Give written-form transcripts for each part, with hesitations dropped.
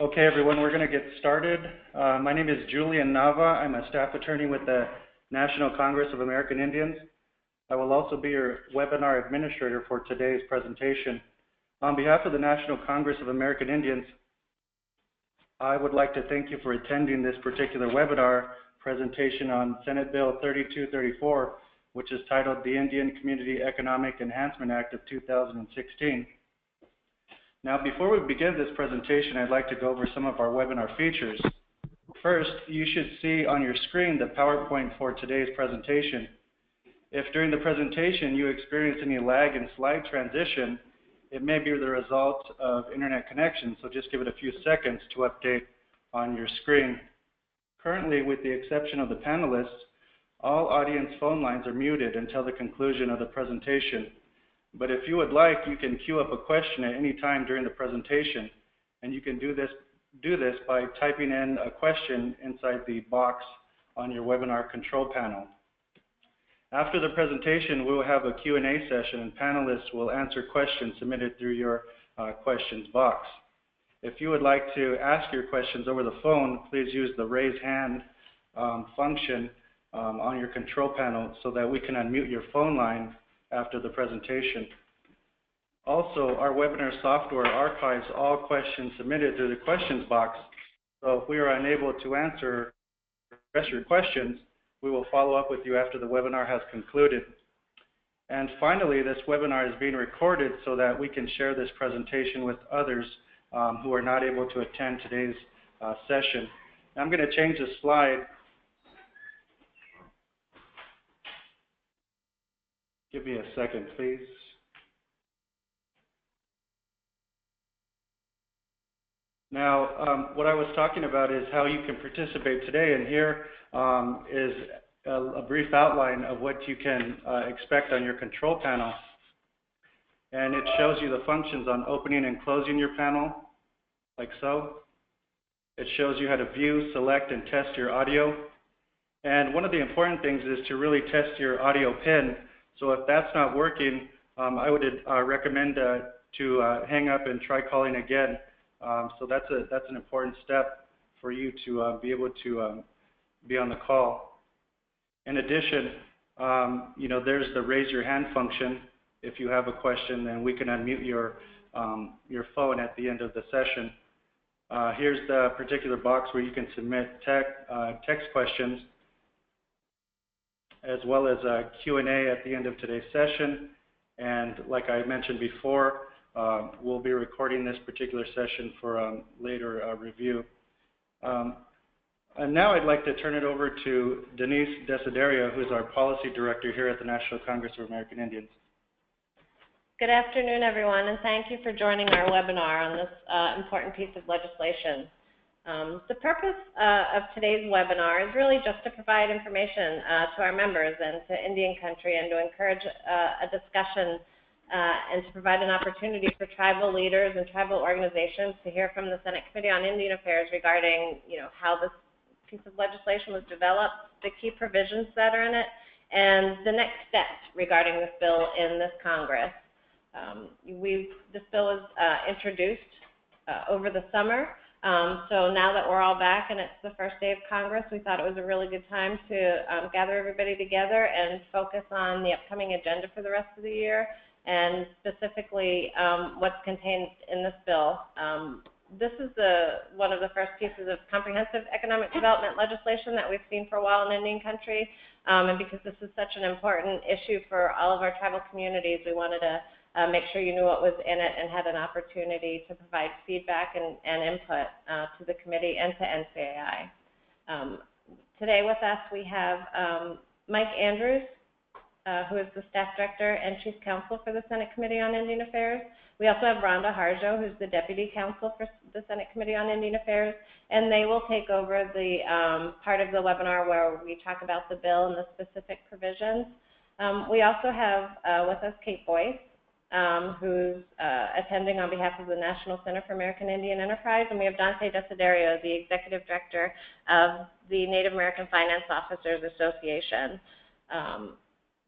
Okay, everyone, we're going to get started. My name is Julian Nava. I'm a staff attorney with the National Congress of American Indians. I will also be your webinar administrator for today's presentation. On behalf of the National Congress of American Indians, I would like to thank you for attending this particular webinar presentation on Senate Bill 3234, which is titled the Indian Community Economic Enhancement Act of 2016. Now, before we begin this presentation, I'd like to go over some of our webinar features. First, you should see on your screen the PowerPoint for today's presentation. If during the presentation you experience any lag in slide transition, it may be the result of internet connection, so just give it a few seconds to update on your screen. Currently, with the exception of the panelists, all audience phone lines are muted until the conclusion of the presentation. But if you would like, you can queue up a question at any time during the presentation, and you can do this by typing in a question inside the box on your webinar control panel. After the presentation, we will have a Q&A session, and panelists will answer questions submitted through your questions box. If you would like to ask your questions over the phone, please use the raise hand function on your control panel so that we can unmute your phone line after the presentation. Also, our webinar software archives all questions submitted through the questions box, so if we are unable to answer your questions, we will follow up with you after the webinar has concluded. And finally, this webinar is being recorded so that we can share this presentation with others who are not able to attend today's session. I'm going to change the slide. Give me a second, please. Now, what I was talking about is how you can participate today, and here is a brief outline of what you can expect on your control panel. And it shows you the functions on opening and closing your panel, like so. It shows you how to view, select, and test your audio. And one of the important things is to really test your audio pin. So if that's not working, I would recommend to hang up and try calling again. So that's an important step for you to be able to be on the call. In addition, there's the raise your hand function. If you have a question, then we can unmute your phone at the end of the session. Here's the particular box where you can submit text questions, as well as a Q&A at the end of today's session. And like I mentioned before, we'll be recording this particular session for later review. And now I'd like to turn it over to Denise Desiderio, who's our Policy Director here at the National Congress of American Indians. Good afternoon, everyone, and thank you for joining our webinar on this important piece of legislation. The purpose of today's webinar is really just to provide information to our members and to Indian country, and to encourage a discussion and to provide an opportunity for tribal leaders and tribal organizations to hear from the Senate Committee on Indian Affairs regarding, how this piece of legislation was developed, the key provisions that are in it, and the next steps regarding this bill in this Congress. This bill was introduced over the summer. So now that we're all back and it's the first day of Congress, we thought it was a really good time to gather everybody together and focus on the upcoming agenda for the rest of the year, and specifically what's contained in this bill. This is one of the first pieces of comprehensive economic development legislation that we've seen for a while in Indian country, and because this is such an important issue for all of our tribal communities, we wanted to make sure you knew what was in it and had an opportunity to provide feedback and input to the committee and to NCAI. Today with us we have Mike Andrews, who is the Staff Director and Chief Counsel for the Senate Committee on Indian Affairs. We also have Rhonda Harjo, who's the Deputy Counsel for the Senate Committee on Indian Affairs, and they will take over the part of the webinar where we talk about the bill and the specific provisions. We also have with us Kate Boyce, who's attending on behalf of the National Center for American Indian Enterprise, and we have Dante Desiderio, the Executive Director of the Native American Finance Officers Association.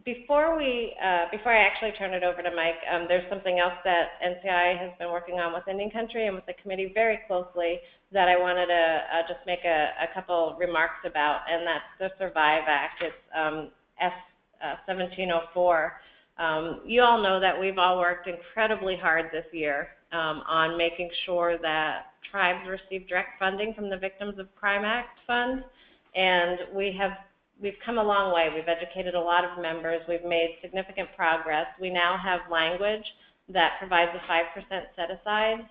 Before I actually turn it over to Mike, there's something else that NCI has been working on with Indian Country and with the committee very closely that I wanted to just make a couple remarks about, and that's the Survive Act. It's S-1704. You all know that we've all worked incredibly hard this year on making sure that tribes receive direct funding from the Victims of Crime Act Fund, and we've come a long way. We've educated a lot of members. We've made significant progress. We now have language that provides a 5% set-aside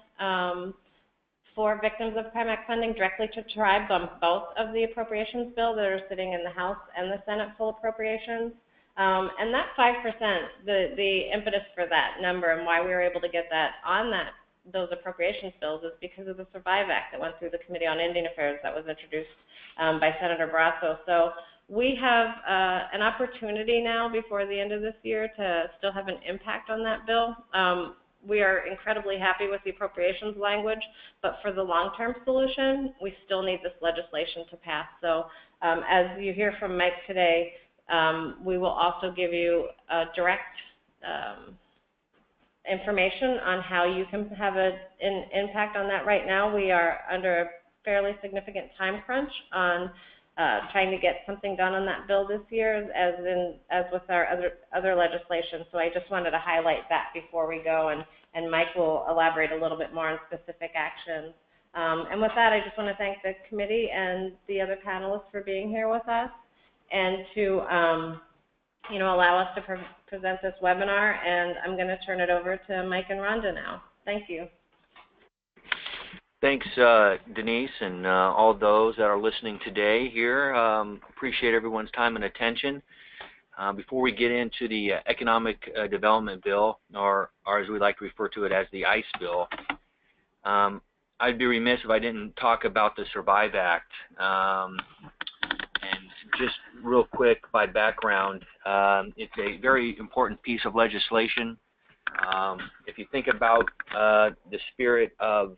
for Victims of Crime Act funding directly to tribes on both of the appropriations bills that are sitting in the House and the Senate full appropriations. And that 5%, the impetus for that number and why we were able to get that on those appropriations bills is because of the Survive Act that went through the Committee on Indian Affairs that was introduced by Senator Barassi. So we have an opportunity now before the end of this year to still have an impact on that bill. We are incredibly happy with the appropriations language, but for the long-term solution, we still need this legislation to pass. So as you hear from Mike today, we will also give you direct information on how you can have an impact on that. Right now, we are under a fairly significant time crunch on trying to get something done on that bill this year, as with our other legislation. So I just wanted to highlight that before we go, and Mike will elaborate a little bit more on specific actions. And with that, I just want to thank the committee and the other panelists for being here with us, and to allow us to present this webinar. And I'm going to turn it over to Mike and Rhonda now. Thank you. Thanks, Denise, and all those that are listening today here. Appreciate everyone's time and attention. Before we get into the Economic Development Bill, or as we like to refer to it as the ICE bill, I'd be remiss if I didn't talk about the Survive Act. And just real quick, by background, it's a very important piece of legislation. If you think about the spirit of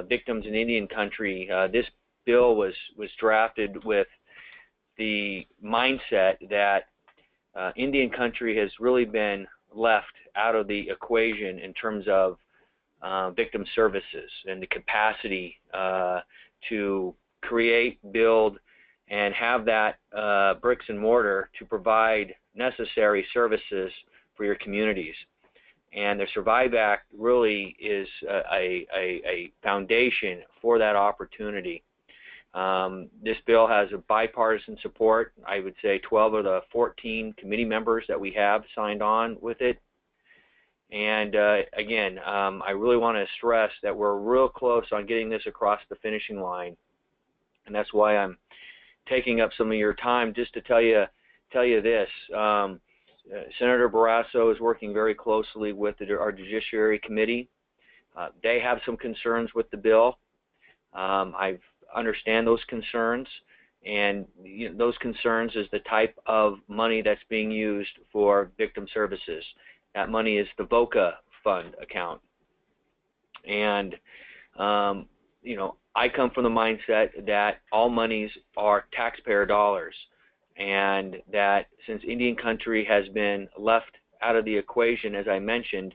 victims in Indian Country, this bill was drafted with the mindset that Indian Country has really been left out of the equation in terms of victim services and the capacity to create, build, and have that bricks and mortar to provide necessary services for your communities. And the Survive Act really is a foundation for that opportunity. This bill has a bipartisan support. I would say 12 of the 14 committee members that we have signed on with it. And again, I really want to stress that we're real close on getting this across the finishing line. And that's why I'm taking up some of your time just to tell you this. Senator Barassi is working very closely with our Judiciary Committee. They have some concerns with the bill. I understand those concerns, and those concerns is the type of money that's being used for victim services. That money is the VOCA fund account. And, I come from the mindset that all monies are taxpayer dollars, and that since Indian Country has been left out of the equation, as I mentioned,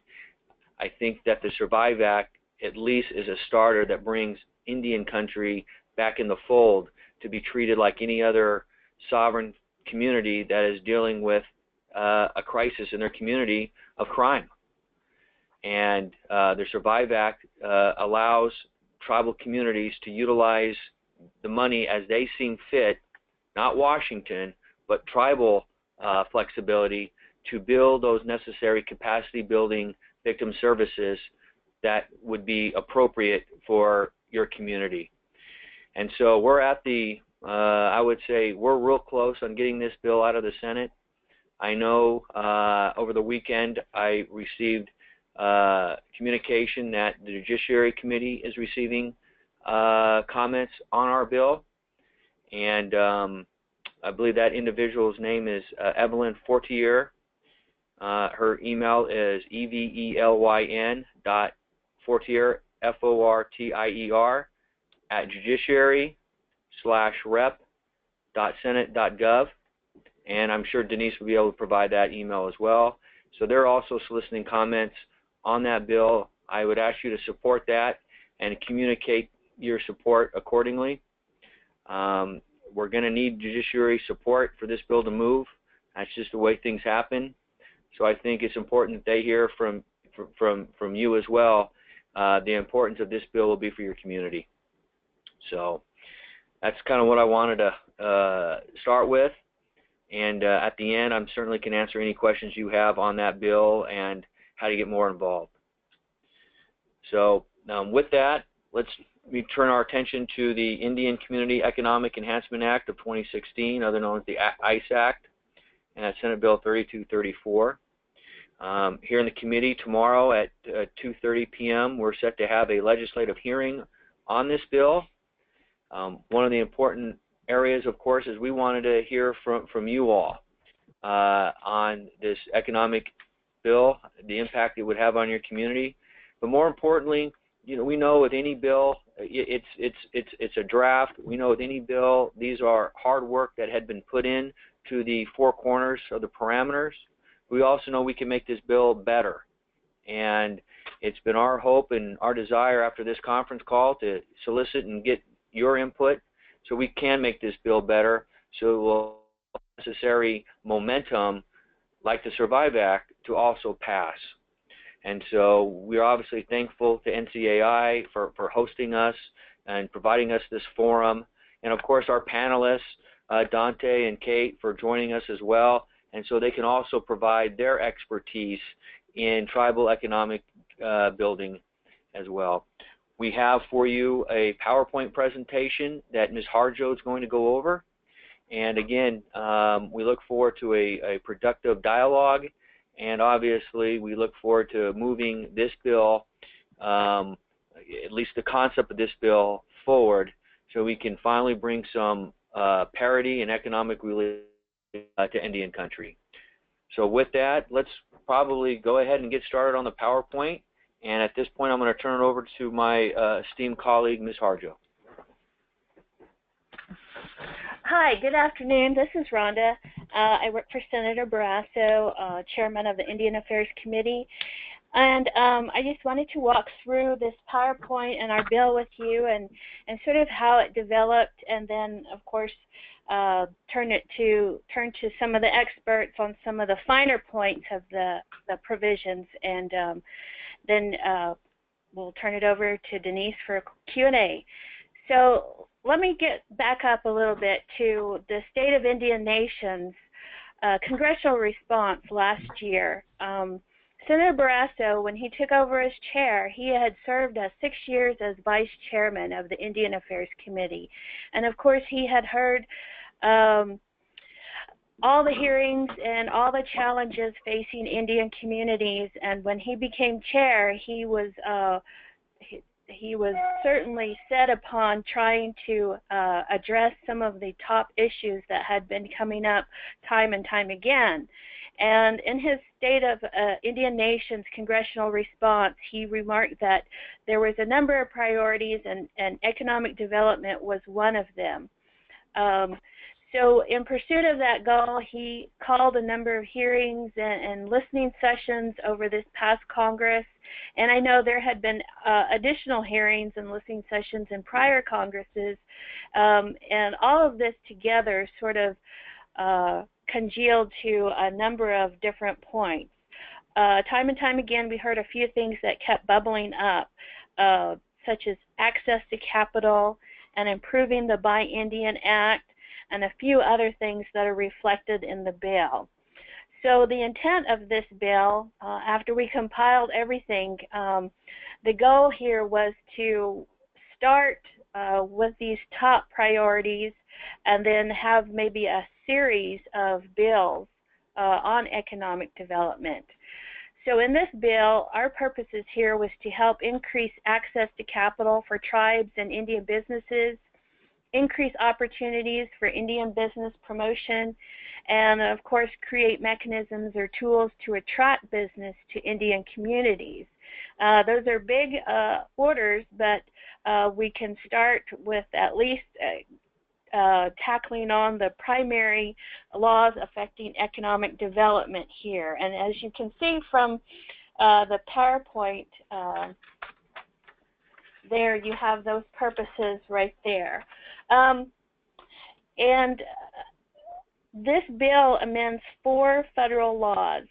I think that the Survive Act at least is a starter that brings Indian Country back in the fold to be treated like any other sovereign community that is dealing with a crisis in their community of crime. And the Survive Act allows tribal communities to utilize the money as they seem fit, not Washington, but tribal flexibility to build those necessary capacity building victim services that would be appropriate for your community. And so we're at the, I would say we're real close on getting this bill out of the Senate. I know over the weekend I received communication that the Judiciary Committee is receiving comments on our bill, and I believe that individual's name is Evelyn Fortier. Her email is evelyn.fortier, F-O-R-T-I-E-R, @judiciary/rep.senate.gov. and I'm sure Denise will be able to provide that email as well. So they're also soliciting comments on that bill. I would ask you to support that and communicate your support accordingly. We're going to need judiciary support for this bill to move. That's just the way things happen. So I think it's important that they hear from you as well the importance of this bill will be for your community. So that's kind of what I wanted to start with. And at the end, I'm certainly can answer any questions you have on that bill and how to get more involved. So with that, we turn our attention to the Indian Community Economic Enhancement Act of 2016, otherwise known as the ICE Act, and that's Senate Bill 3234. Here in the committee tomorrow at 2:30 p.m., we're set to have a legislative hearing on this bill. One of the important areas, of course, is we wanted to hear from you all on this economic bill, the impact it would have on your community. But more importantly, we know with any bill, it's a draft. We know with any bill, these are hard work that had been put in to the four corners of the parameters. We also know we can make this bill better. And it's been our hope and our desire after this conference call to solicit and get your input so we can make this bill better, so it will have necessary momentum like the Survive Act to also pass. And so we're obviously thankful to NCAI for hosting us and providing us this forum. And of course our panelists, Dante and Kate, for joining us as well. And so they can also provide their expertise in tribal economic building as well. We have for you a PowerPoint presentation that Ms. Harjo is going to go over. And again, we look forward to a productive dialogue. And obviously, we look forward to moving this bill, at least the concept of this bill, forward so we can finally bring some parity and economic relief to Indian country. So with that, let's probably go ahead and get started on the PowerPoint. And at this point, I'm going to turn it over to my esteemed colleague, Ms. Harjo. Hi, good afternoon. This is Rhonda. I work for Senator Barassi, Chairman of the Indian Affairs Committee. And I just wanted to walk through this PowerPoint and our bill with you and sort of how it developed, and then, of course, turn to some of the experts on some of the finer points of the provisions, and then we'll turn it over to Denise for Q&A. So let me get back up a little bit to the State of Indian Nations congressional response last year. Senator Barassi, when he took over as chair, he had served 6 years as vice chairman of the Indian Affairs Committee. And of course, he had heard all the hearings and all the challenges facing Indian communities. And when he became chair, he was certainly set upon trying to address some of the top issues that had been coming up time and time again. And in his State of Indian Nations congressional response, he remarked that there was a number of priorities, and economic development was one of them. So in pursuit of that goal, he called a number of hearings and listening sessions over this past Congress. And I know there had been additional hearings and listening sessions in prior Congresses. And all of this together sort of congealed to a number of different points. Time and time again, we heard a few things that kept bubbling up, such as access to capital and improving the Buy Indian Act, and a few other things that are reflected in the bill. So the intent of this bill, after we compiled everything, the goal here was to start with these top priorities and then have maybe a series of bills on economic development. So in this bill, our purposes here was to help increase access to capital for tribes and Indian businesses, increase opportunities for Indian business promotion, and of course create mechanisms or tools to attract business to Indian communities. Those are big orders, but we can start with at least tackling on the primary laws affecting economic development here. And as you can see from the PowerPoint, there you have those purposes right there. And this bill amends 4 federal laws: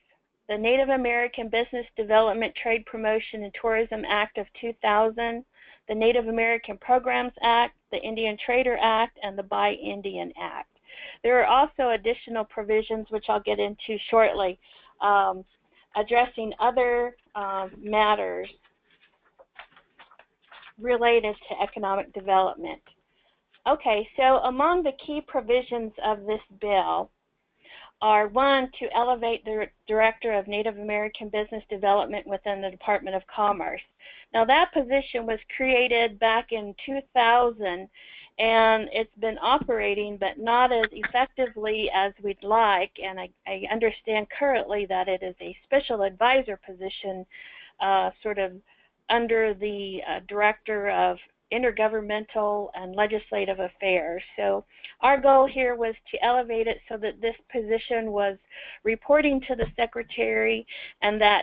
the Native American Business Development, Trade Promotion, and Tourism Act of 2000, the Native American Programs Act, the Indian Trader Act, and the Buy Indian Act. There are also additional provisions, which I'll get into shortly, addressing other matters related to economic development. Okay, so among the key provisions of this bill are: 1, to elevate the Director of Native American Business Development within the Department of Commerce. Now, that position was created back in 2000, and it's been operating, but not as effectively as we'd like, and I understand currently that it is a special advisor position, sort of under the Director of Intergovernmental and Legislative Affairs. So our goal here was to elevate it so that this position was reporting to the Secretary, and that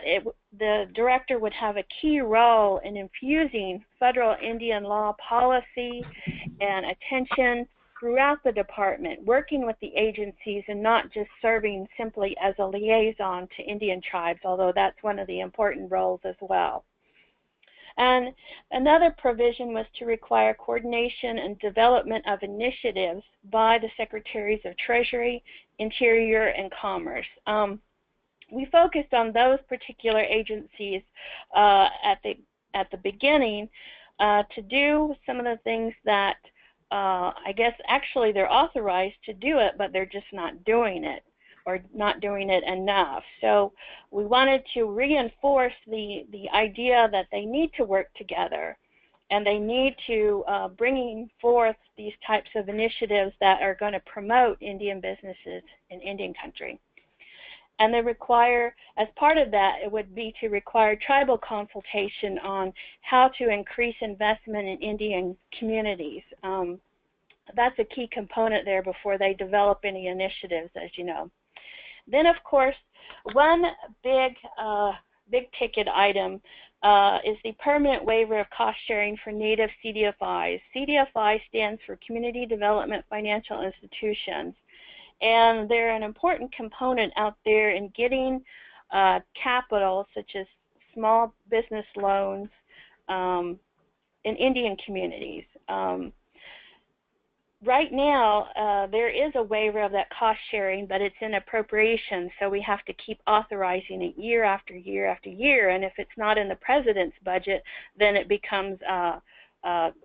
the Director would have a key role in infusing federal Indian law policy and attention throughout the department, working with the agencies and not just serving simply as a liaison to Indian tribes, although that's one of the important roles as well. And another provision was to require coordination and development of initiatives by the Secretaries of Treasury, Interior, and Commerce. We focused on those particular agencies at the beginning to do some of the things that I guess actually they're authorized to do it, but they're just not doing it, or not doing it enough. So we wanted to reinforce the idea that they need to work together, and they need to bringing forth these types of initiatives that are going to promote Indian businesses in Indian country. And they require, as part of that, it would be to require tribal consultation on how to increase investment in Indian communities. That's a key component there before they develop any initiatives, as you know. Then, of course, one big ticket item is the permanent waiver of cost sharing for Native CDFIs. CDFI stands for Community Development Financial Institutions, and they're an important component out there in getting capital, such as small business loans in Indian communities. Right now, there is a waiver of that cost sharing, but it's in appropriation, so we have to keep authorizing it year after year after year, and if it's not in the President's budget, then it becomes a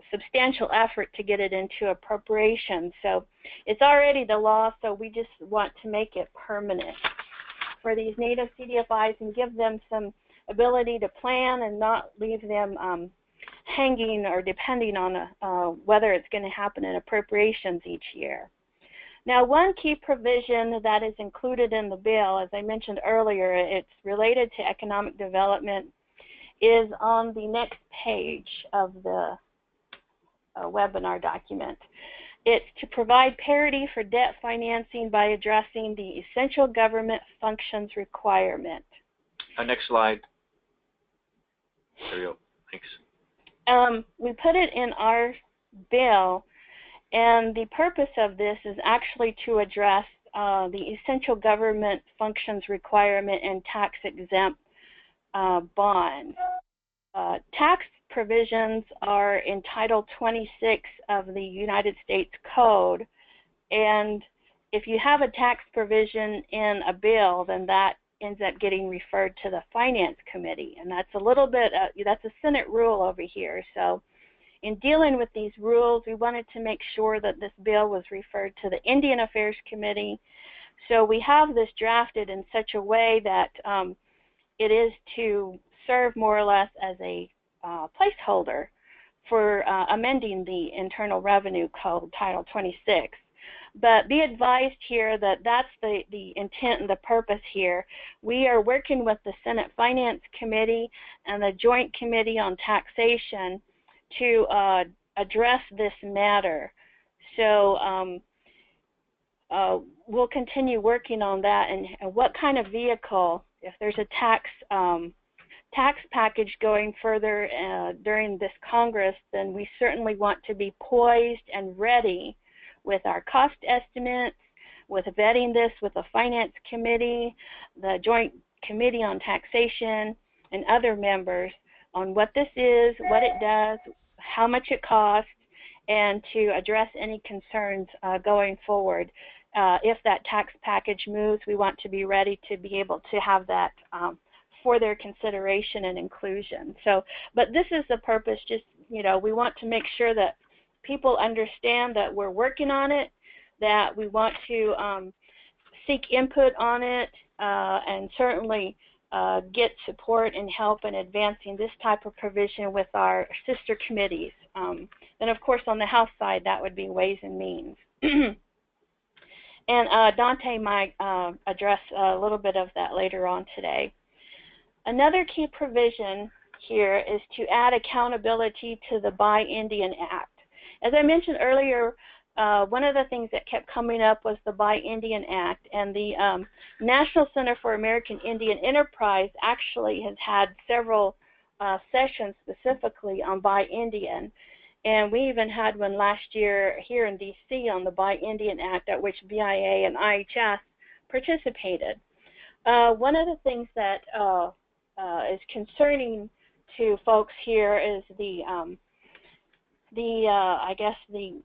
substantial effort to get it into appropriation. So it's already the law, so we just want to make it permanent for these Native CDFIs and give them some ability to plan and not leave them hanging or depending on whether it's going to happen in appropriations each year. Now, one key provision that is included in the bill, as I mentioned earlier, it's related to economic development, is on the next page of the webinar document. It's to provide parity for debt financing by addressing the essential government functions requirement. Next slide. There we go. Thanks. We put it in our bill, and the purpose of this is actually to address the essential government functions requirement and tax-exempt bonds. Tax provisions are in Title 26 of the United States Code, and if you have a tax provision in a bill, then that ends up getting referred to the Finance Committee, and that's a little bit, that's a Senate rule over here. So in dealing with these rules, we wanted to make sure that this bill was referred to the Indian Affairs Committee. So we have this drafted in such a way that it is to serve more or less as a placeholder for amending the Internal Revenue Code, Title 26. But be advised here that that's the intent and the purpose here. We are working with the Senate Finance Committee and the Joint Committee on Taxation to address this matter. So we'll continue working on that, and what kind of vehicle, if there's a tax package going further during this Congress, then we certainly want to be poised and ready with our cost estimates, with vetting this with the Finance Committee, the Joint Committee on Taxation, and other members on what this is, what it does, how much it costs, and to address any concerns going forward. If that tax package moves, we want to be ready to be able to have that for their consideration and inclusion. So, but this is the purpose, just, we want to make sure that people understand that we're working on it, that we want to seek input on it, and certainly get support and help in advancing this type of provision with our sister committees. And of course, on the House side, that would be Ways and Means. And Dante might address a little bit of that later on today. Another key provision here is to add accountability to the Buy Indian Act. As I mentioned earlier, one of the things that kept coming up was the Buy Indian Act, and the National Center for American Indian Enterprise actually has had several sessions specifically on Buy Indian, and we even had one last year here in D.C. on the Buy Indian Act, at which BIA and IHS participated. One of the things that is concerning to folks here is I guess the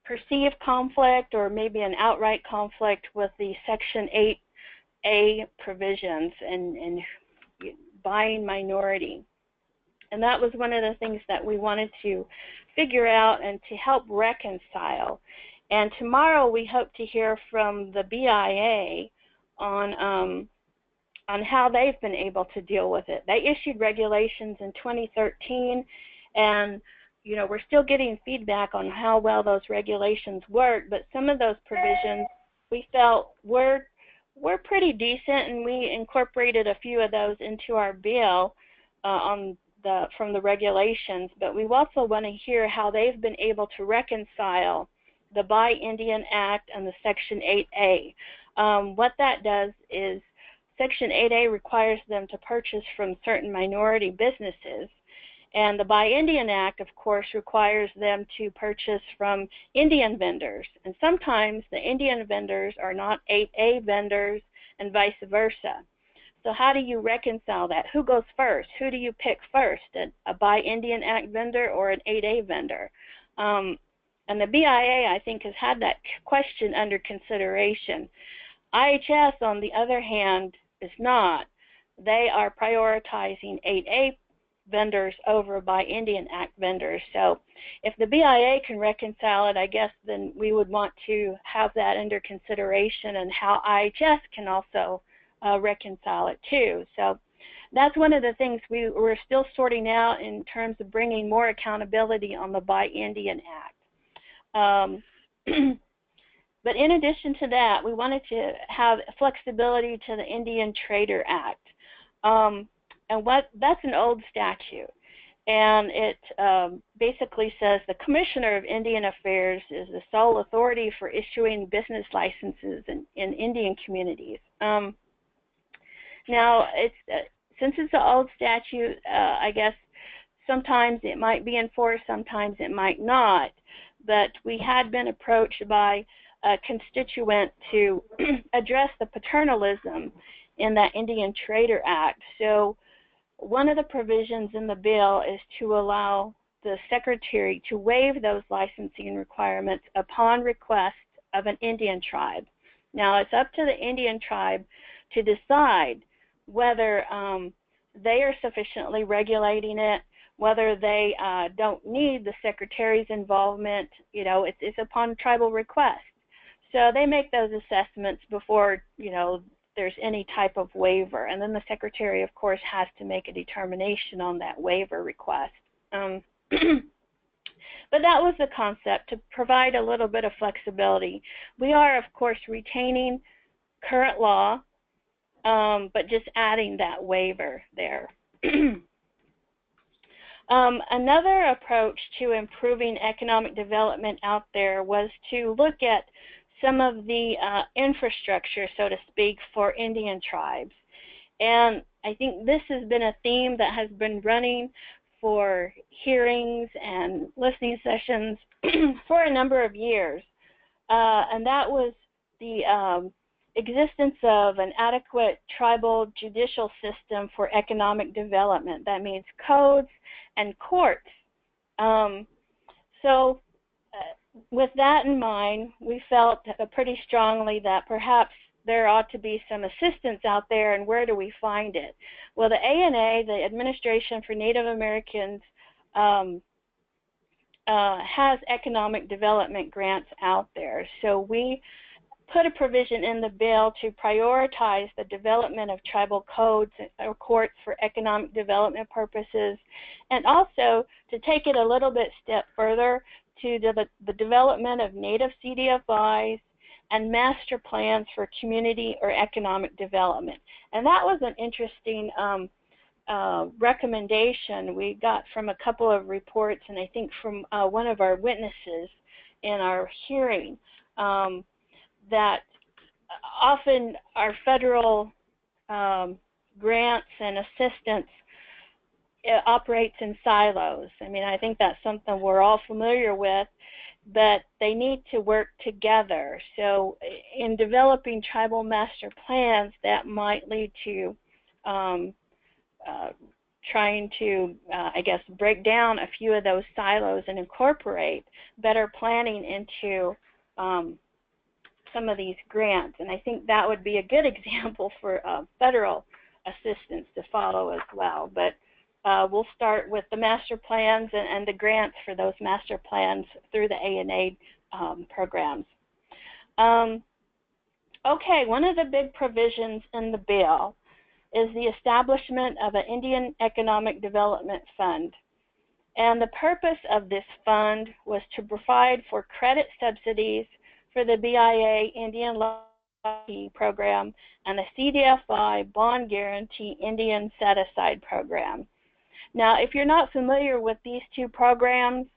perceived conflict, or maybe an outright conflict, with the Section 8A provisions and buying minority. And that was one of the things that we wanted to figure out and to help reconcile. And tomorrow we hope to hear from the BIA on how they've been able to deal with it. They issued regulations in 2013, and we're still getting feedback on how well those regulations work, but some of those provisions we felt were pretty decent, and we incorporated a few of those into our bill from the regulations. But we also want to hear how they've been able to reconcile the Buy Indian Act and the Section 8A. What that does is Section 8A requires them to purchase from certain minority businesses, and the Buy Indian Act, of course, requires them to purchase from Indian vendors. And sometimes the Indian vendors are not 8A vendors, and vice versa. So how do you reconcile that? Who goes first? Who do you pick first, a Buy Indian Act vendor or an 8A vendor? And the BIA, I think, has had that question under consideration. IHS, on the other hand, is not. They are prioritizing 8A vendors over Buy Indian Act vendors. So if the BIA can reconcile it, I guess then we would want to have that under consideration, and how IHS can also reconcile it too. So that's one of the things we're still sorting out in terms of bringing more accountability on the Buy Indian Act. But in addition to that, we wanted to have flexibility to the Indian Trader Act. And that's an old statute, and it basically says the Commissioner of Indian Affairs is the sole authority for issuing business licenses in Indian communities. Now, since it's an old statute, I guess sometimes it might be enforced, sometimes it might not, but we had been approached by a constituent to address the paternalism in that Indian Trader Act. So one of the provisions in the bill is to allow the Secretary to waive those licensing requirements upon request of an Indian tribe. Now, it's up to the Indian tribe to decide whether they are sufficiently regulating it, whether they don't need the Secretary's involvement. It's upon tribal request. So they make those assessments before, there's any type of waiver, and then the Secretary, of course, has to make a determination on that waiver request. But that was the concept, to provide a little bit of flexibility. We are, of course, retaining current law, but just adding that waiver there. Another approach to improving economic development out there was to look at some of the infrastructure, so to speak, for Indian tribes. And I think this has been a theme that has been running for hearings and listening sessions for a number of years. And that was the existence of an adequate tribal judicial system for economic development. That means codes and courts. With that in mind, we felt pretty strongly that perhaps there ought to be some assistance out there, and where do we find it? Well, the ANA, the Administration for Native Americans, has economic development grants out there. So we put a provision in the bill to prioritize the development of tribal codes or courts for economic development purposes, and also to take it a little bit step further to the development of native CDFIs and master plans for community or economic development. And that was an interesting recommendation we got from a couple of reports, and I think from one of our witnesses in our hearing, that often our federal grants and assistance operates in silos. I mean, I think that's something we're all familiar with, but they need to work together. So in developing tribal master plans, that might lead to trying to, I guess, break down a few of those silos and incorporate better planning into some of these grants. And I think that would be a good example for federal assistance to follow as well. But we'll start with the master plans and the grants for those master plans through the ANA programs. Okay, one of the big provisions in the bill is the establishment of an Indian Economic Development Fund. And the purpose of this fund was to provide for credit subsidies for the BIA Indian Loan Program and the CDFI Bond Guarantee Indian Set-Aside Program. Now, if you're not familiar with these two programs,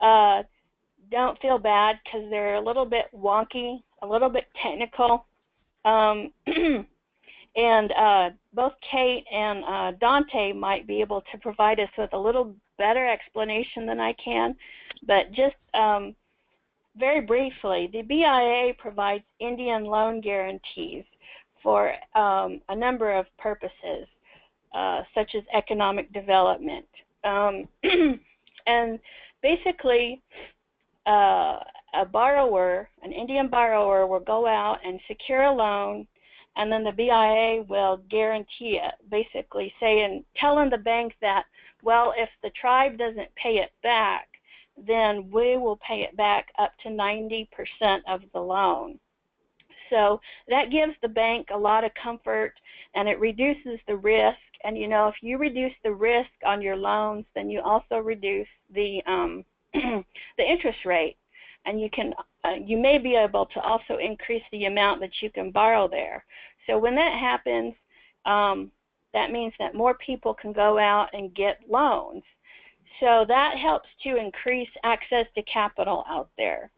don't feel bad because they're a little bit wonky, a little bit technical. And both Kate and Dante might be able to provide us with a little better explanation than I can. But just very briefly, the BIA provides Indian loan guarantees for a number of purposes, such as economic development. And basically, a borrower, an Indian borrower, will go out and secure a loan, and then the BIA will guarantee it, basically saying, telling the bank that, well, if the tribe doesn't pay it back, then we will pay it back up to 90% of the loan. So that gives the bank a lot of comfort, and it reduces the risk. And you know, if you reduce the risk on your loans, then you also reduce the the interest rate, and you may be able to also increase the amount that you can borrow there. So when that happens, that means that more people can go out and get loans. So that helps to increase access to capital out there.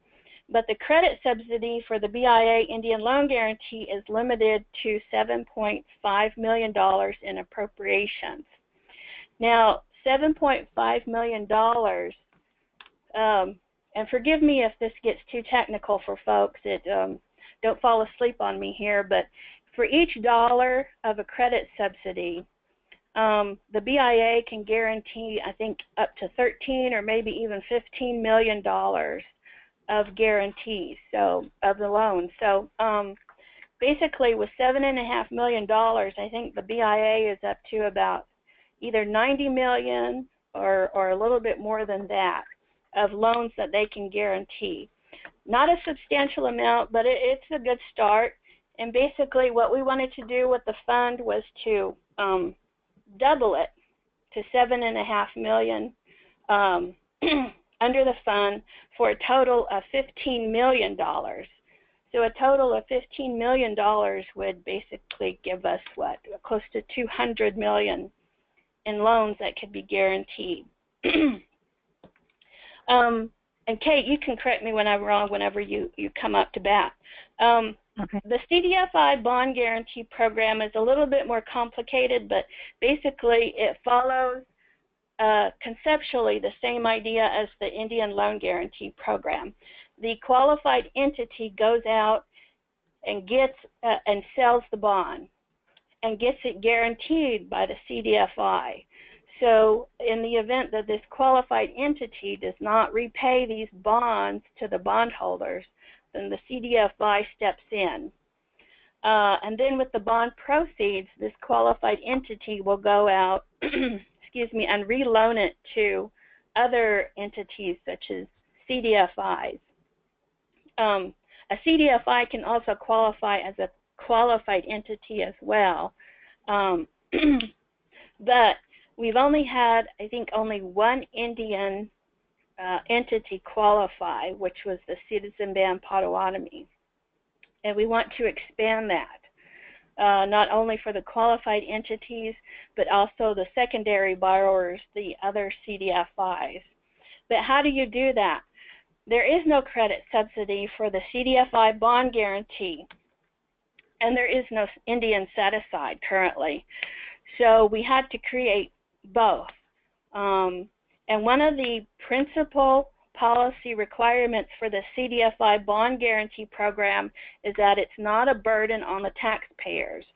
But the credit subsidy for the BIA Indian Loan Guarantee is limited to $7.5 million in appropriations. Now, $7.5 million, and forgive me if this gets too technical for folks, don't fall asleep on me here, but for each dollar of a credit subsidy, the BIA can guarantee, I think, up to 13 or maybe even $15 million of guarantees, so of the loan. So basically, with $7.5 million, I think the BIA is up to about either 90 million or a little bit more than that of loans that they can guarantee. Not a substantial amount, but it's a good start. And basically, what we wanted to do with the fund was to double it to $7.5 million under the fund for a total of $15 million. So a total of $15 million would basically give us, what, close to $200 million in loans that could be guaranteed. And Kate, you can correct me when I'm wrong whenever you come up to bat. Okay. The CDFI bond guarantee program is a little bit more complicated, but basically it follows conceptually the same idea as the Indian Loan Guarantee Program. The qualified entity goes out and gets and sells the bond and gets it guaranteed by the CDFI. So in the event that this qualified entity does not repay these bonds to the bondholders, then the CDFI steps in. And then with the bond proceeds, this qualified entity will go out excuse me, and reloan it to other entities such as CDFIs. A CDFI can also qualify as a qualified entity as well. But we've only had, I think, only one Indian entity qualify, which was the Citizen Band Potawatomi. And we want to expand that, not only for the qualified entities, but also the secondary borrowers, the other CDFIs. But how do you do that? There is no credit subsidy for the CDFI bond guarantee, and there is no Indian set-aside currently. So we had to create both. And one of the principal policy requirements for the CDFI bond guarantee program is that it's not a burden on the taxpayers.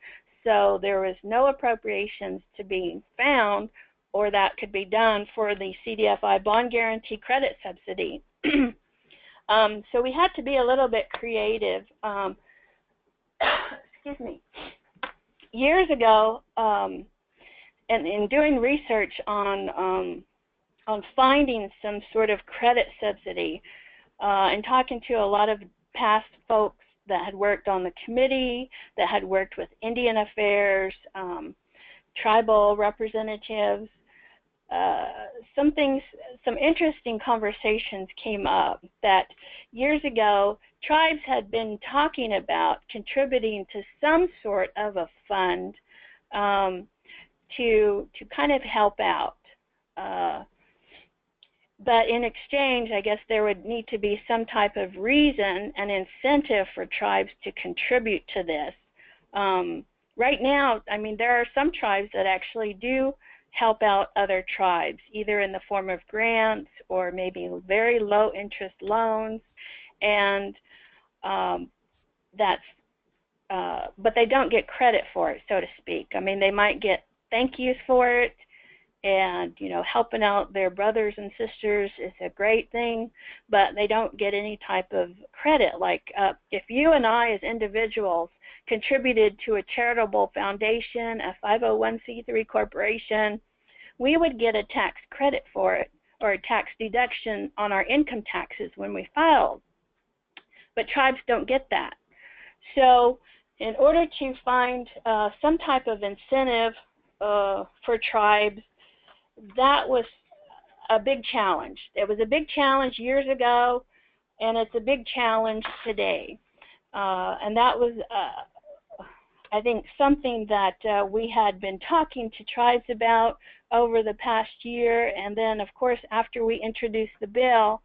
So there was no appropriations to be found or that could be done for the CDFI bond guarantee credit subsidy. So we had to be a little bit creative. Excuse me. Years ago, and in doing research on finding some sort of credit subsidy and talking to a lot of past folks that had worked on the committee, that had worked with Indian Affairs, tribal representatives, some interesting conversations came up that years ago tribes had been talking about contributing to some sort of a fund to kind of help out. But in exchange, I guess there would need to be some type of reason and incentive for tribes to contribute to this. Right now, I mean, there are some tribes that actually do help out other tribes, either in the form of grants or maybe very low interest loans, and but they don't get credit for it, so to speak. I mean, they might get thank yous for it, and helping out their brothers and sisters is a great thing, but they don't get any type of credit. Like if you and I as individuals contributed to a charitable foundation, a 501c3 corporation, we would get a tax credit for it or a tax deduction on our income taxes when we filed. But tribes don't get that. So in order to find some type of incentive for tribes, that was a big challenge. It was a big challenge years ago, and it's a big challenge today. And that was, I think, something that we had been talking to tribes about over the past year. And then, of course, after we introduced the bill,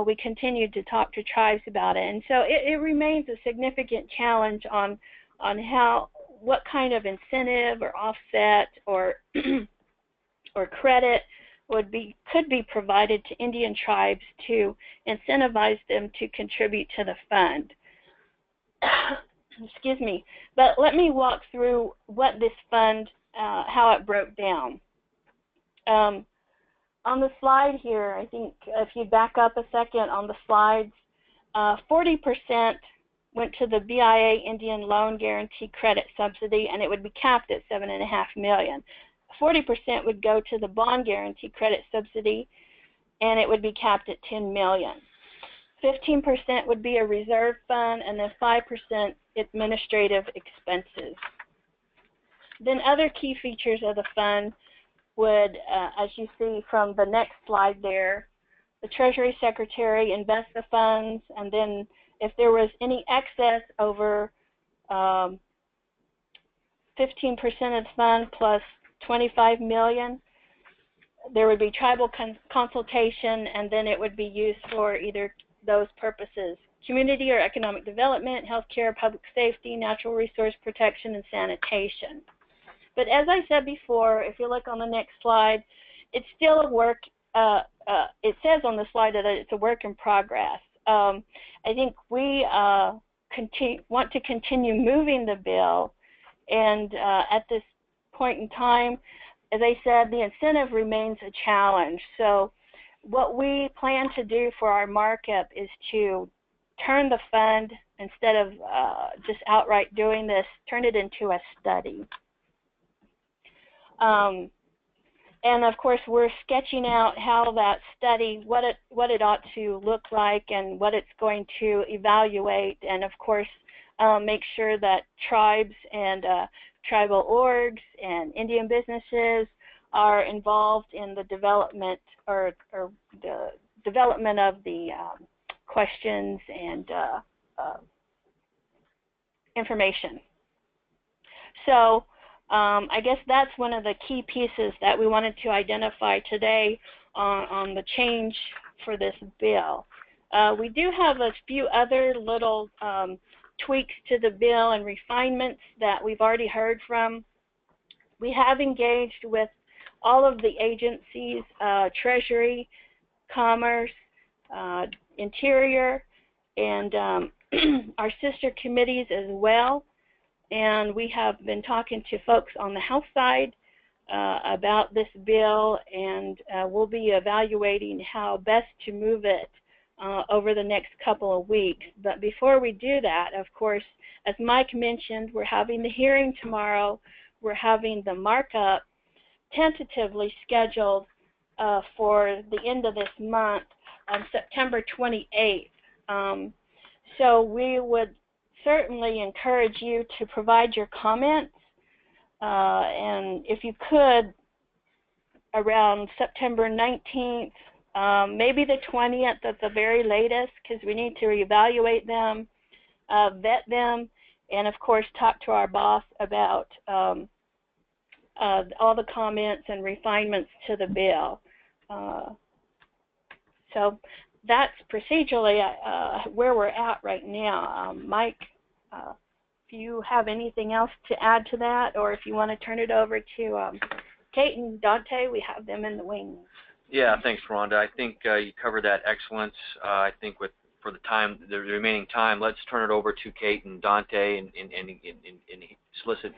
we continued to talk to tribes about it. And so it remains a significant challenge on what kind of incentive or offset or or credit could be provided to Indian tribes to incentivize them to contribute to the fund. Excuse me. But let me walk through what this fund, how it broke down. On the slide here, I think if you back up a second on the slides, 40% went to the BIA Indian Loan Guarantee Credit Subsidy, and it would be capped at $7.5 million. 40% would go to the Bond Guarantee Credit Subsidy, and it would be capped at $10 million. 15% would be a reserve fund, and then 5% administrative expenses. Then other key features of the fund would, as you see from the next slide there, the Treasury Secretary invests the funds, and then if there was any excess over 15% of the fund plus $25 million, there would be tribal consultation, and then it would be used for either those purposes: community or economic development, healthcare, public safety, natural resource protection, and sanitation. But as I said before, if you look on the next slide, it's still a work, it says on the slide that it's a work in progress. I think we want to continue moving the bill, and at this point in time, as I said, the incentive remains a challenge. So what we plan to do for our markup is to turn the fund, instead of just outright doing this, turn it into a study. And of course, we're sketching out how that study, what it ought to look like, and what it's going to evaluate, and of course, make sure that tribes and tribal orgs and Indian businesses are involved in the development or the development of the questions and information. So I guess that's one of the key pieces that we wanted to identify today on the change for this bill. We do have a few other little tweaks to the bill and refinements that we've already heard from. We have engaged with all of the agencies, Treasury, Commerce, Interior, and our sister committees as well. And we have been talking to folks on the House side about this bill, and we'll be evaluating how best to move it over the next couple of weeks. But before we do that, of course, as Mike mentioned, we're having the hearing tomorrow. We're having the markup tentatively scheduled for the end of this month on September 28th. So we would certainly encourage you to provide your comments, and if you could, around September 19th, maybe the 20th at the very latest, because we need to evaluate them, vet them, and of course talk to our boss about all the comments and refinements to the bill. So that's procedurally where we're at right now. Mike, if you have anything else to add to that, or if you want to turn it over to Kate and Dante, we have them in the wings. Yeah, thanks, Rhonda. I think you covered that excellence. I think for the remaining time, let's turn it over to Kate and Dante and solicit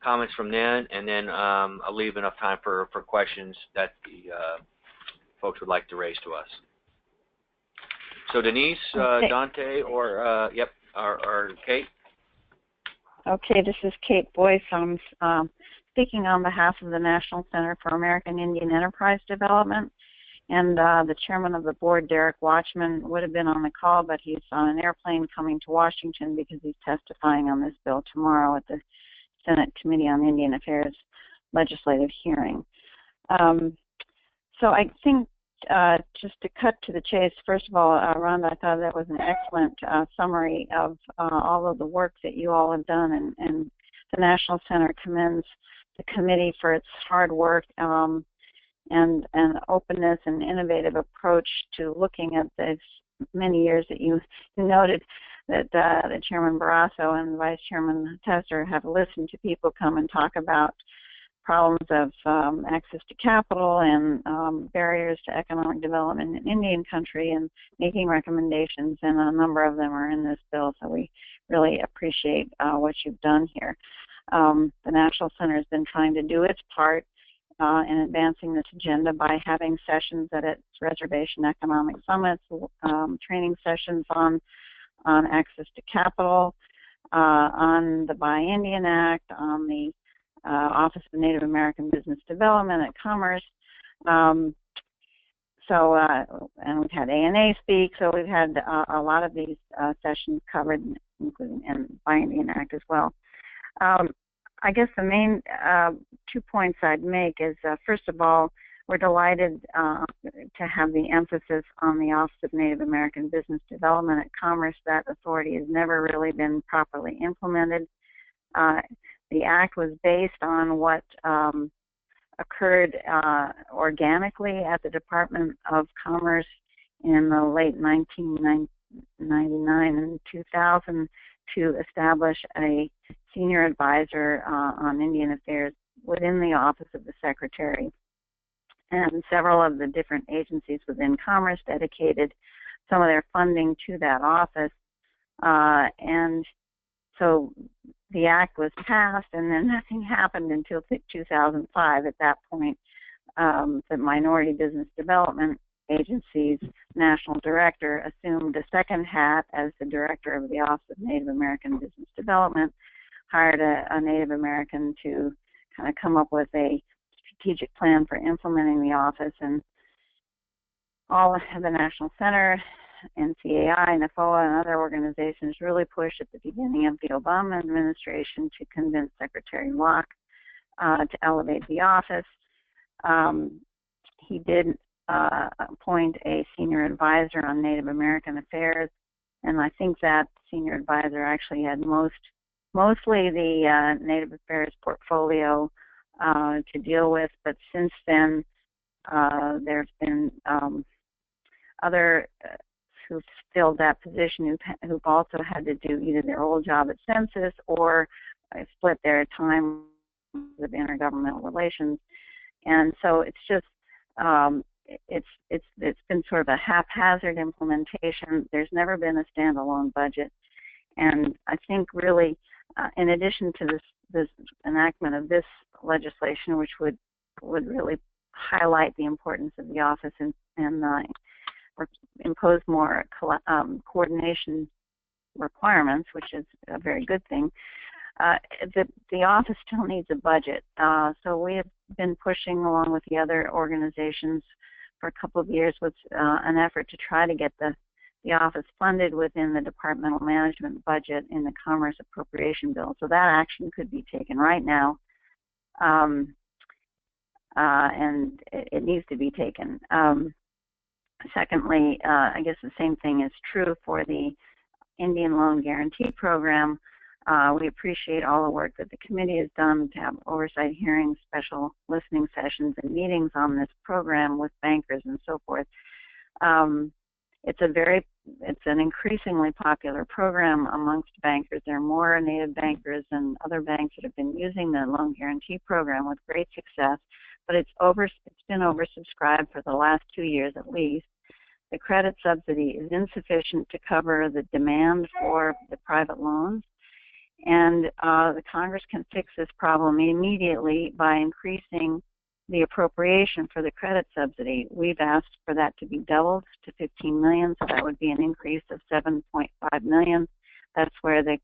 comments from them, and then I'll leave enough time for questions that the folks would like to raise to us. So Denise, Okay. Dante, or yep, or Kate. Okay, this is Kate Boyce. I'm speaking on behalf of the National Center for American Indian Enterprise Development, and the chairman of the board, Derek Watchman, would have been on the call, but he's on an airplane coming to Washington because he's testifying on this bill tomorrow at the Senate Committee on Indian Affairs legislative hearing. So I think just to cut to the chase, first of all, Rhonda, I thought that was an excellent summary of all of the work that you all have done, and the National Center commends the committee for its hard work and openness and innovative approach to looking at the many years that you noted that the Chairman Barassi and Vice Chairman Tester have listened to people come and talk about problems of access to capital and barriers to economic development in Indian country, and making recommendations, and a number of them are in this bill, so we really appreciate what you've done here. The National Center has been trying to do its part in advancing this agenda by having sessions at its reservation economic summits, training sessions on access to capital, on the Buy Indian Act, on the Office of Native American Business Development at Commerce. And we've had ANA speak, so we've had a lot of these sessions covered, including and Buy Indian Act as well. I guess the main 2 points I'd make is, first of all, we're delighted to have the emphasis on the Office of Native American Business Development at Commerce. That authority has never really been properly implemented. The act was based on what occurred organically at the Department of Commerce in the late 1999 and 2000 to establish a senior advisor on Indian affairs within the Office of the Secretary. And several of the different agencies within Commerce dedicated some of their funding to that office. And so the act was passed, and then nothing happened until 2005. At that point, the Minority Business Development Agency's national director assumed a second hat as the director of the Office of Native American Business Development, hired a Native American to kind of come up with a strategic plan for implementing the office, and all of the National Center, NCAI, and FOA, and other organizations really pushed at the beginning of the Obama administration to convince Secretary Locke to elevate the office. He did appoint a senior advisor on Native American affairs, and I think that senior advisor actually had mostly the Native affairs portfolio to deal with, but since then there's been other who've filled that position who've also had to do either their old job at Census or split their time with intergovernmental relations. And so it's just it's been sort of a haphazard implementation. There's never been a standalone budget, and I think really in addition to this enactment of this legislation, which would really highlight the importance of the office and impose more coordination requirements, which is a very good thing. The office still needs a budget, so we have been pushing along with the other organizations for a couple of years with an effort to try to get the office funded within the departmental management budget in the Commerce Appropriation Bill. So that action could be taken right now, and it needs to be taken. Secondly, I guess the same thing is true for the Indian Loan Guarantee Program. We appreciate all the work that the committee has done to have oversight hearings, special listening sessions, and meetings on this program with bankers and so forth. It's an increasingly popular program amongst bankers. There are more Native bankers and other banks that have been using the loan guarantee program with great success, but it's been oversubscribed for the last 2 years at least. The credit subsidy is insufficient to cover the demand for the private loans, and the Congress can fix this problem immediately by increasing the appropriation for the credit subsidy. We've asked for that to be doubled to $15 million, so that would be an increase of $7.5 million. That's where the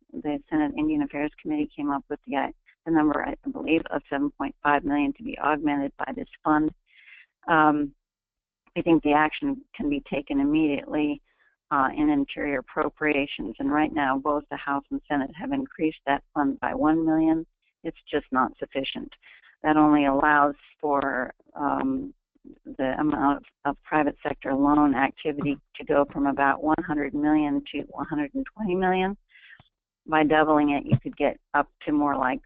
Senate Indian Affairs Committee came up with the number, I believe, of $7.5 million to be augmented by this fund. I think the action can be taken immediately in Interior Appropriations, and right now both the House and Senate have increased that fund by $1 million. It's just not sufficient. That only allows for the amount of private sector loan activity to go from about $100 million to $120 million. By doubling it, you could get up to more like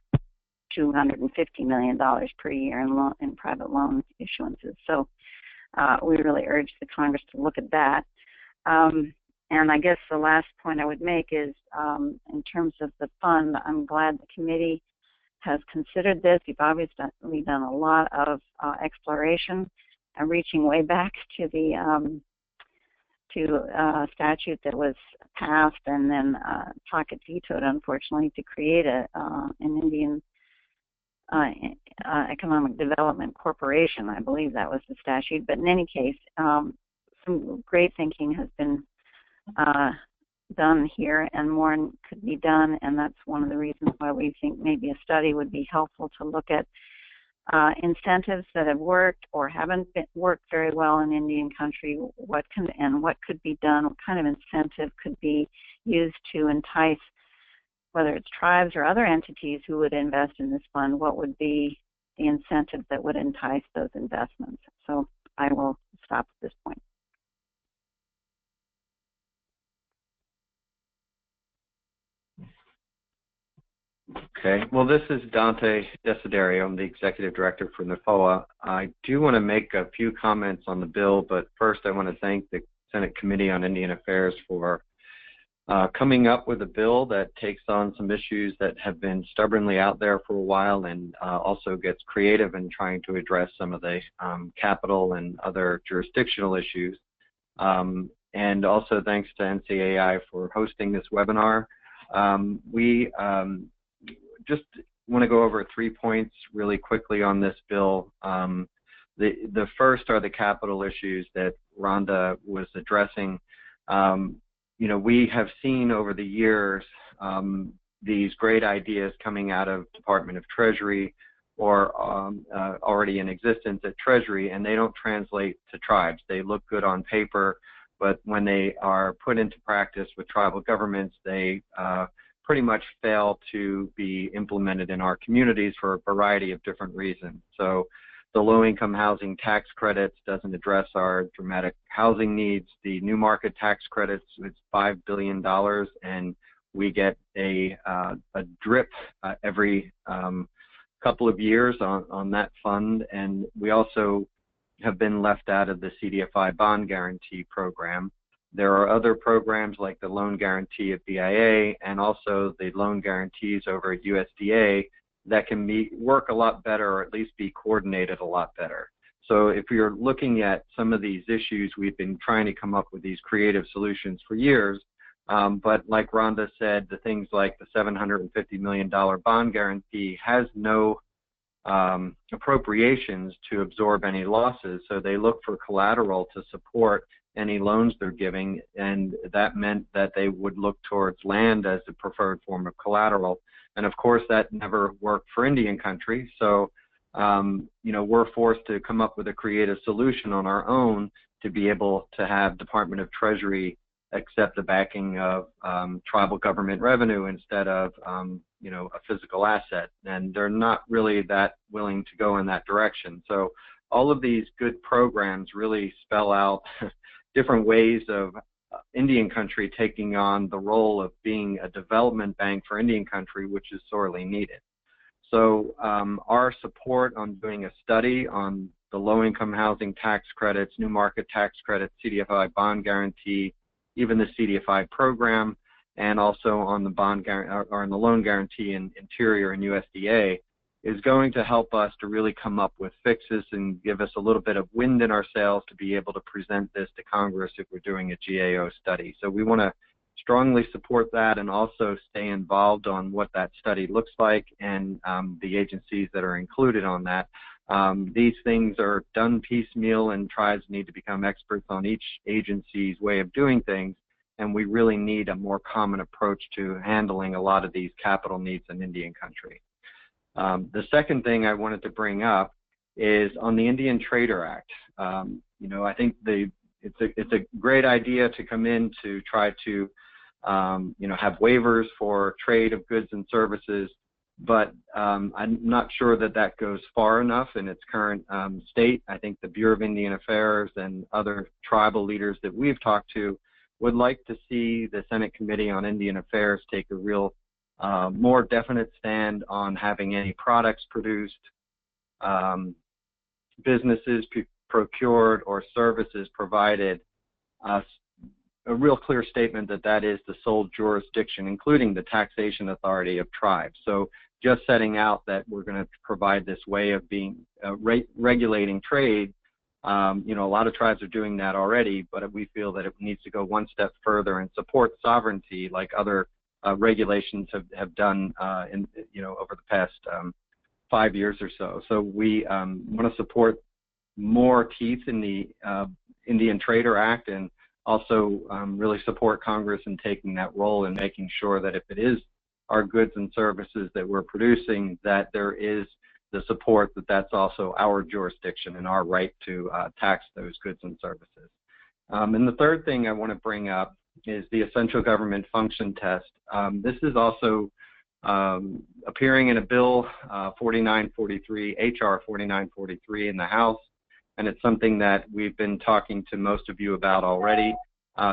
$250 million per year in private loan issuances. So we really urge the Congress to look at that. And I guess the last point I would make is in terms of the fund, I'm glad the committee has considered this. You've obviously done a lot of exploration and reaching way back to the statute that was passed and then pocket vetoed, unfortunately, to create an Indian Economic Development Corporation. I believe that was the statute. But in any case, some great thinking has been done here, and more could be done, and that's one of the reasons why we think maybe a study would be helpful to look at incentives that have worked or haven't worked very well in Indian country, what could be done, what kind of incentive could be used to entice, whether it's tribes or other entities who would invest in this fund, what would be the incentive that would entice those investments. So I will stop at this point. Okay. Well, this is Dante Desiderio. I'm the Executive Director for the FOA. I do want to make a few comments on the bill, but first I want to thank the Senate Committee on Indian Affairs for coming up with a bill that takes on some issues that have been stubbornly out there for a while and also gets creative in trying to address some of the capital and other jurisdictional issues. And also thanks to NCAI for hosting this webinar. We just want to go over 3 points really quickly on this bill. The first are the capital issues that Rhonda was addressing. You know, we have seen over the years these great ideas coming out of Department of Treasury or already in existence at Treasury, and they don't translate to tribes. They look good on paper, but when they are put into practice with tribal governments, they pretty much fail to be implemented in our communities for a variety of different reasons. So the low-income housing tax credits doesn't address our dramatic housing needs. The new market tax credits, it's $5 billion, and we get a drip every couple of years on that fund. And we also have been left out of the CDFI bond guarantee program. There are other programs like the loan guarantee at BIA and also the loan guarantees over at USDA that can work a lot better, or at least be coordinated a lot better. So if you're looking at some of these issues, we've been trying to come up with these creative solutions for years. But like Rhonda said, the things like the $750 million bond guarantee has no appropriations to absorb any losses. So they look for collateral to support any loans they're giving, and that meant that they would look towards land as the preferred form of collateral. And of course, that never worked for Indian country. So, you know, we're forced to come up with a creative solution on our own to be able to have Department of Treasury accept the backing of tribal government revenue instead of, you know, a physical asset. And they're not really that willing to go in that direction. So all of these good programs really spell out different ways of Indian country taking on the role of being a development bank for Indian country, which is sorely needed. So our support on doing a study on the low-income housing tax credits, new market tax credits, CDFI bond guarantee, even the CDFI program, and also on the bond or on the loan guarantee in Interior and USDA is going to help us to really come up with fixes and give us a little bit of wind in our sails to be able to present this to Congress if we're doing a GAO study. So we want to strongly support that and also stay involved on what that study looks like and the agencies that are included on that. These things are done piecemeal, and tribes need to become experts on each agency's way of doing things, and we really need a more common approach to handling a lot of these capital needs in Indian country. The second thing I wanted to bring up is on the Indian Trader Act. You know, I think it's a great idea to come in to try to, you know, have waivers for trade of goods and services, but I'm not sure that that goes far enough in its current state. I think the Bureau of Indian Affairs and other tribal leaders that we've talked to would like to see the Senate Committee on Indian Affairs take a real more definite stand on having any products produced, businesses procured, or services provided, a real clear statement that that is the sole jurisdiction, including the taxation authority of tribes. So just setting out that we're going to provide this way of being regulating trade, you know, a lot of tribes are doing that already, but we feel that it needs to go one step further and support sovereignty like other regulations have done in, you know, over the past 5 years or so. So we want to support more teeth in the Indian Trader Act, and also really support Congress in taking that role and making sure that if it is our goods and services that we're producing, that there is the support that that's also our jurisdiction and our right to tax those goods and services. And the third thing I want to bring up is the essential government function test. This is also appearing in a bill 4943, HR 4943 in the House, and it's something that we've been talking to most of you about already.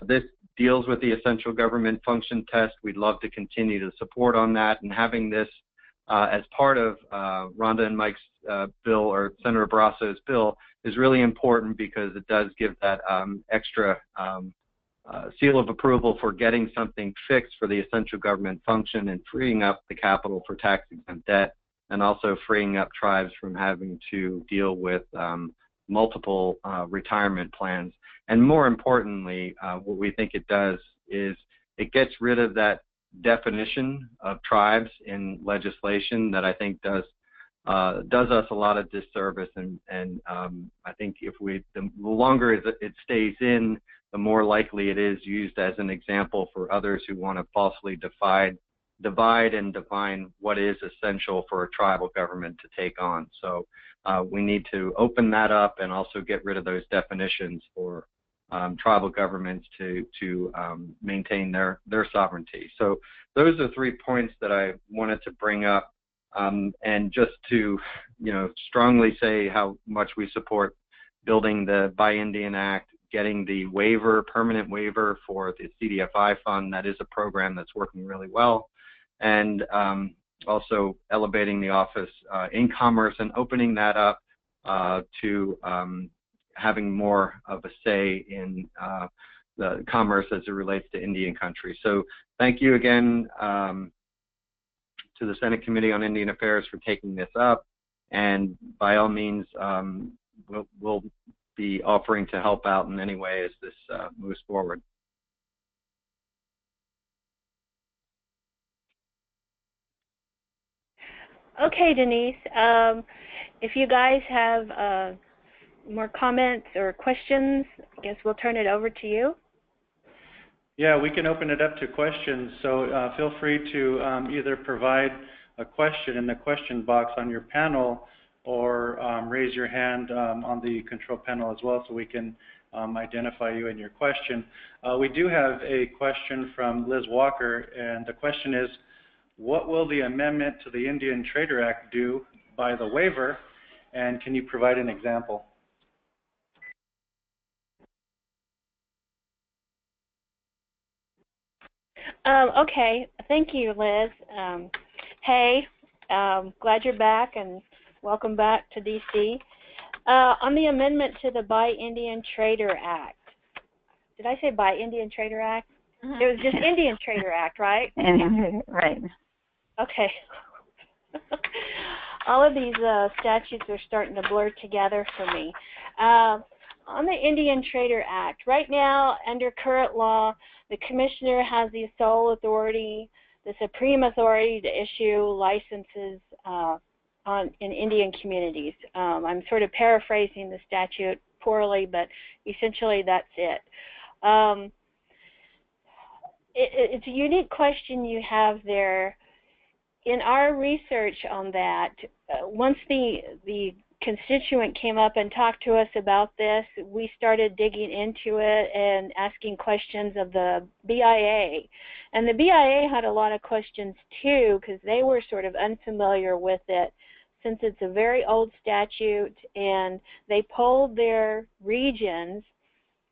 This deals with the essential government function test. We'd love to continue to support on that, and having this as part of Rhonda and Mike's bill, or Senator Barasso's bill, is really important because it does give that extra seal of approval for getting something fixed for the essential government function and freeing up the capital for tax-exempt debt, and also freeing up tribes from having to deal with multiple retirement plans. And more importantly, what we think it does is it gets rid of that definition of tribes in legislation that I think does us a lot of disservice, and I think if the longer it stays in, the more likely it is used as an example for others who want to falsely divide and define what is essential for a tribal government to take on. So we need to open that up and also get rid of those definitions for tribal governments to maintain their sovereignty. So those are 3 points that I wanted to bring up, and just to strongly say how much we support building the Buy Indian Act, getting the waiver, permanent waiver for the CDFI fund. That is a program that's working really well, and also elevating the office in commerce and opening that up to having more of a say in the commerce as it relates to Indian country. So thank you again to the Senate Committee on Indian Affairs for taking this up, and by all means we'll be offering to help out in any way as this moves forward. Okay, Denise. If you guys have more comments or questions, I guess we'll turn it over to you. Yeah, we can open it up to questions, so feel free to either provide a question in the question box on your panel, or raise your hand on the control panel as well, so we can identify you and your question. We do have a question from Liz Walker, and the question is, what will the amendment to the Indian Trader Act do by the waiver, and can you provide an example? Okay, thank you, Liz. Hey, glad you're back, and welcome back to DC. On the amendment to the Buy Indian Trader Act, did I say Buy Indian Trader Act? It was just Indian Trader Act, right? Right. Okay. All of these statutes are starting to blur together for me. On the Indian Trader Act, right now, under current law, the commissioner has the sole authority, the supreme authority to issue licenses in Indian communities. I'm sort of paraphrasing the statute poorly, but essentially that's it. It's a unique question you have there. In our research on that, once the constituent came up and talked to us about this, we started digging into it and asking questions of the BIA. And the BIA had a lot of questions too, because they were sort of unfamiliar with it, since it's a very old statute, and they polled their regions,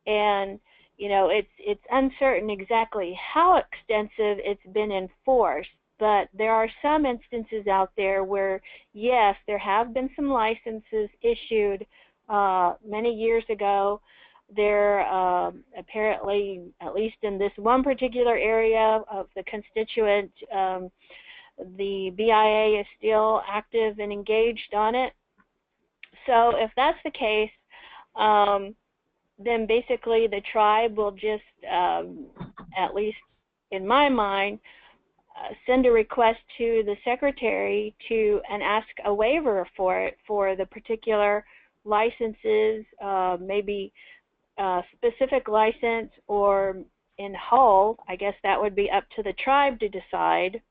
and it's uncertain exactly how extensive it's been enforced. But there are some instances out there where, yes, there have been some licenses issued many years ago. There apparently, at least in this one particular area of the constituent, the BIA is still active and engaged on it. So if that's the case, then basically the tribe will just, at least in my mind, send a request to the secretary and ask a waiver for it, for the particular licenses, maybe a specific license or in whole. I guess that would be up to the tribe to decide,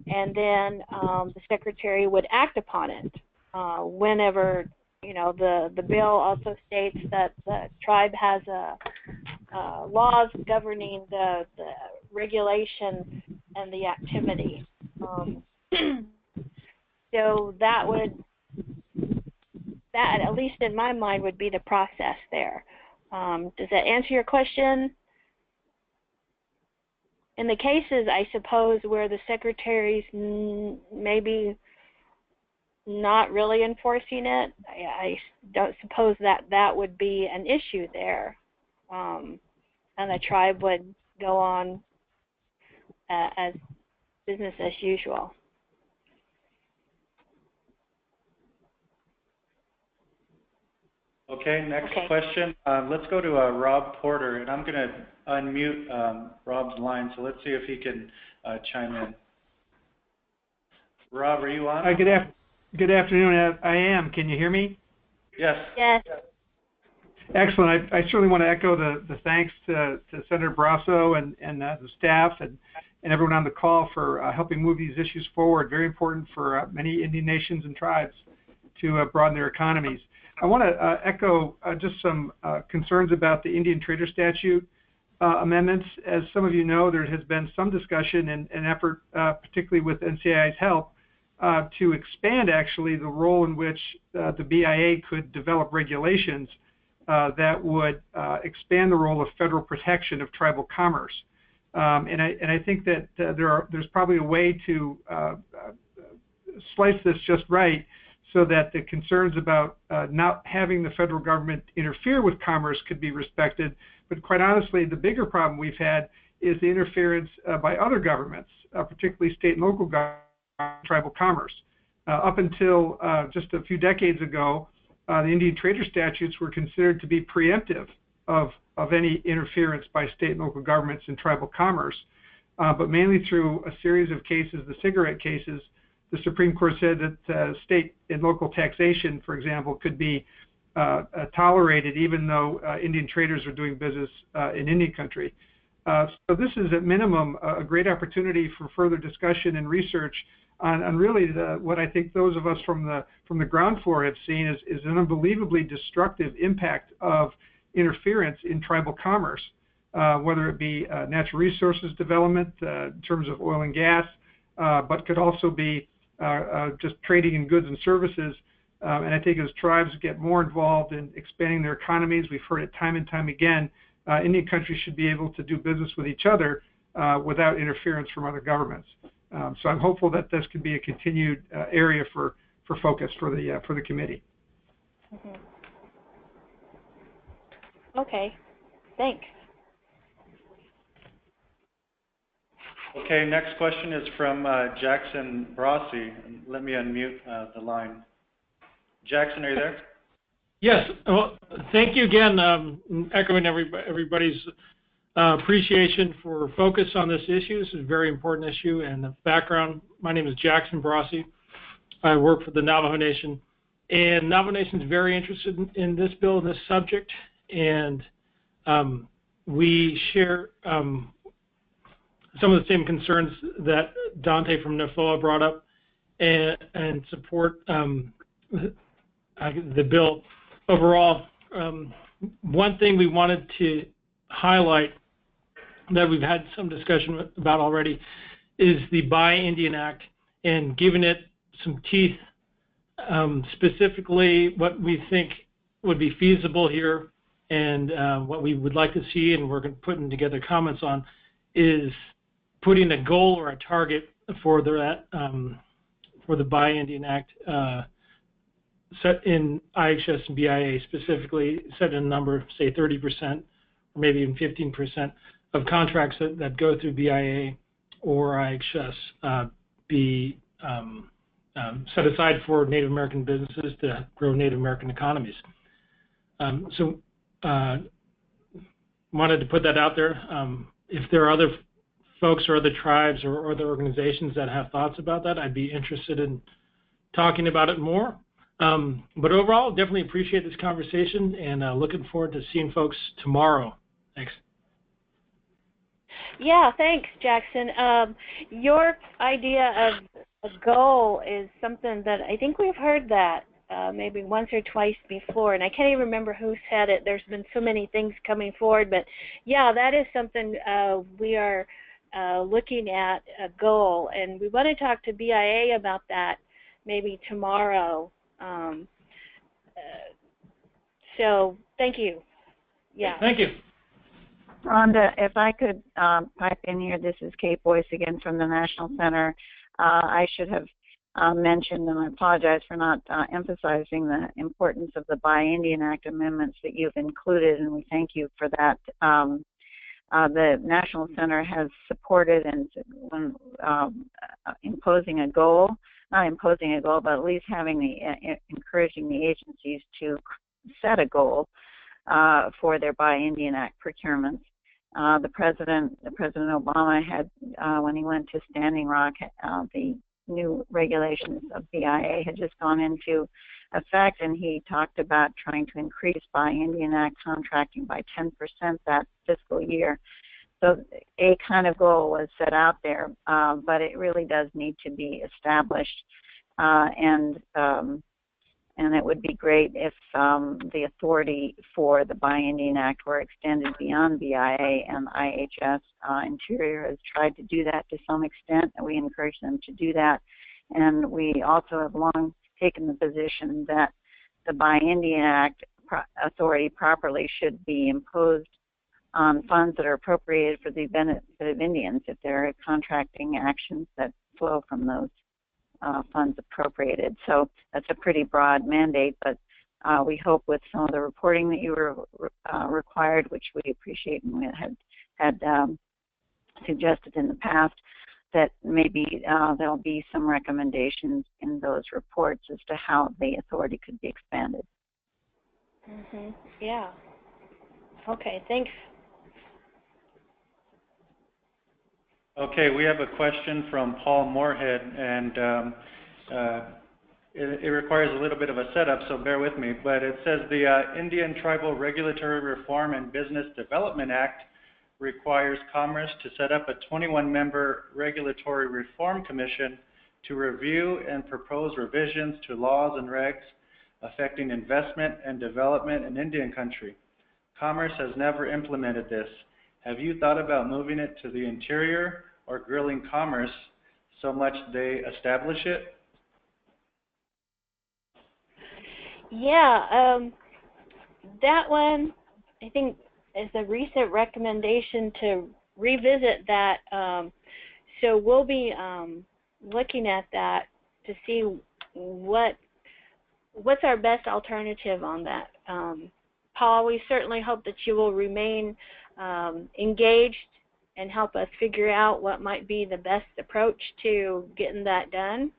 and then the secretary would act upon it whenever. The bill also states that the tribe has laws governing the regulation and the activity. So that, at least in my mind, would be the process there. Does that answer your question? in the cases, I suppose, where the secretary's maybe not really enforcing it, I don't suppose that would be an issue there, and the tribe would go on as business as usual. Okay, next question. Let's go to Rob Porter, and I'm going to unmute Rob's line, so let's see if he can chime in. Rob, are you on? Good afternoon. I am. Can you hear me? Yes. Yes. Excellent. I certainly want to echo the thanks to Senator Barassi and the staff and everyone on the call for helping move these issues forward. Very important for many Indian nations and tribes to broaden their economies. I want to echo just some concerns about the Indian Trader Statute amendments. As some of you know, there has been some discussion and effort, particularly with NCI's help, to expand actually the role in which the BIA could develop regulations that would expand the role of federal protection of tribal commerce. And I think that there's probably a way to slice this just right so that the concerns about not having the federal government interfere with commerce could be respected. But quite honestly, the bigger problem we've had is the interference by other governments, particularly state and local governments, tribal commerce. Up until just a few decades ago, the Indian Trader Statutes were considered to be preemptive of any interference by state and local governments in tribal commerce. But mainly through a series of cases, the cigarette cases, the Supreme Court said that state and local taxation, for example, could be tolerated even though Indian traders are doing business in Indian country. So this is at minimum a great opportunity for further discussion and research on really what I think those of us from the ground floor have seen is an unbelievably destructive impact of interference in tribal commerce, whether it be natural resources development in terms of oil and gas, but could also be just trading in goods and services. And I think as tribes get more involved in expanding their economies, we've heard it time and time again, Indian countries should be able to do business with each other without interference from other governments. So I'm hopeful that this could be a continued area for focus for the committee. Mm-hmm. Okay, thanks. Okay, next question is from Jackson Barassi. Let me unmute the line. Jackson, are you there? Yes. Well, thank you again. Echoing everybody's appreciation for focus on this issue. This is a very important issue. And the background, my name is Jackson Barassi. I work for the Navajo Nation. And Navajo Nation is very interested in this bill and this subject. And we share some of the same concerns that Dante from FOA brought up and support the bill. Overall, one thing we wanted to highlight that we've had some discussion about already is the Buy Indian Act and giving it some teeth, specifically what we think would be feasible here and what we would like to see, and we're putting together comments on, is putting a goal or a target for the Buy Indian Act set in IHS and BIA, specifically set in a number, say 30% or maybe even 15% of contracts that go through BIA or IHS be set aside for Native American businesses to grow Native American economies. So wanted to put that out there. If there are other folks or other tribes or other organizations that have thoughts about that, I'd be interested in talking about it more. But overall, definitely appreciate this conversation and looking forward to seeing folks tomorrow. Thanks. Yeah, thanks, Jackson. Your idea of a goal is something that I think we've heard that maybe once or twice before, and I can't even remember who said it. There's been so many things coming forward, but yeah, that is something we are looking at, a goal, and we want to talk to BIA about that maybe tomorrow. So thank you. Yeah. Thank you. Rhonda, if I could pipe in here, this is Kate Boyce again from the National Center. I should have mentioned, and I apologize for not emphasizing the importance of the Buy Indian Act amendments that you've included, and we thank you for that. The National Center has supported and when imposing a goal, not imposing a goal, but at least having encouraging the agencies to set a goal for their Buy Indian Act procurements. President Obama had, when he went to Standing Rock, the new regulations of BIA had just gone into effect, and he talked about trying to increase Buy Indian Act contracting by 10% that fiscal year. So a kind of goal was set out there, but it really does need to be established, and it would be great if the authority for the Buy Indian Act were extended beyond BIA and IHS. Interior has tried to do that to some extent, and we encourage them to do that. And we also have long taken the position that the Buy Indian Act authority properly should be imposed on funds that are appropriated for the benefit of Indians if there are contracting actions that flow from those funds appropriated. So that's a pretty broad mandate, but we hope with some of the reporting that you were required, which we appreciate and we had suggested in the past, that maybe there'll be some recommendations in those reports as to how the authority could be expanded. Yeah. Okay, thanks. Okay, we have a question from Paul Moorhead, and it requires a little bit of a setup, so bear with me. But it says the Indian Tribal Regulatory Reform and Business Development Act requires Commerce to set up a 21-member Regulatory Reform Commission to review and propose revisions to laws and regs affecting investment and development in Indian country. Commerce has never implemented this. Have you thought about moving it to the Interior or grilling Commerce so much they establish it? Yeah, that one, I think, is a recent recommendation to revisit that. So we'll be looking at that to see what's our best alternative on that. Paul, we certainly hope that you will remain engaged and help us figure out what might be the best approach to getting that done.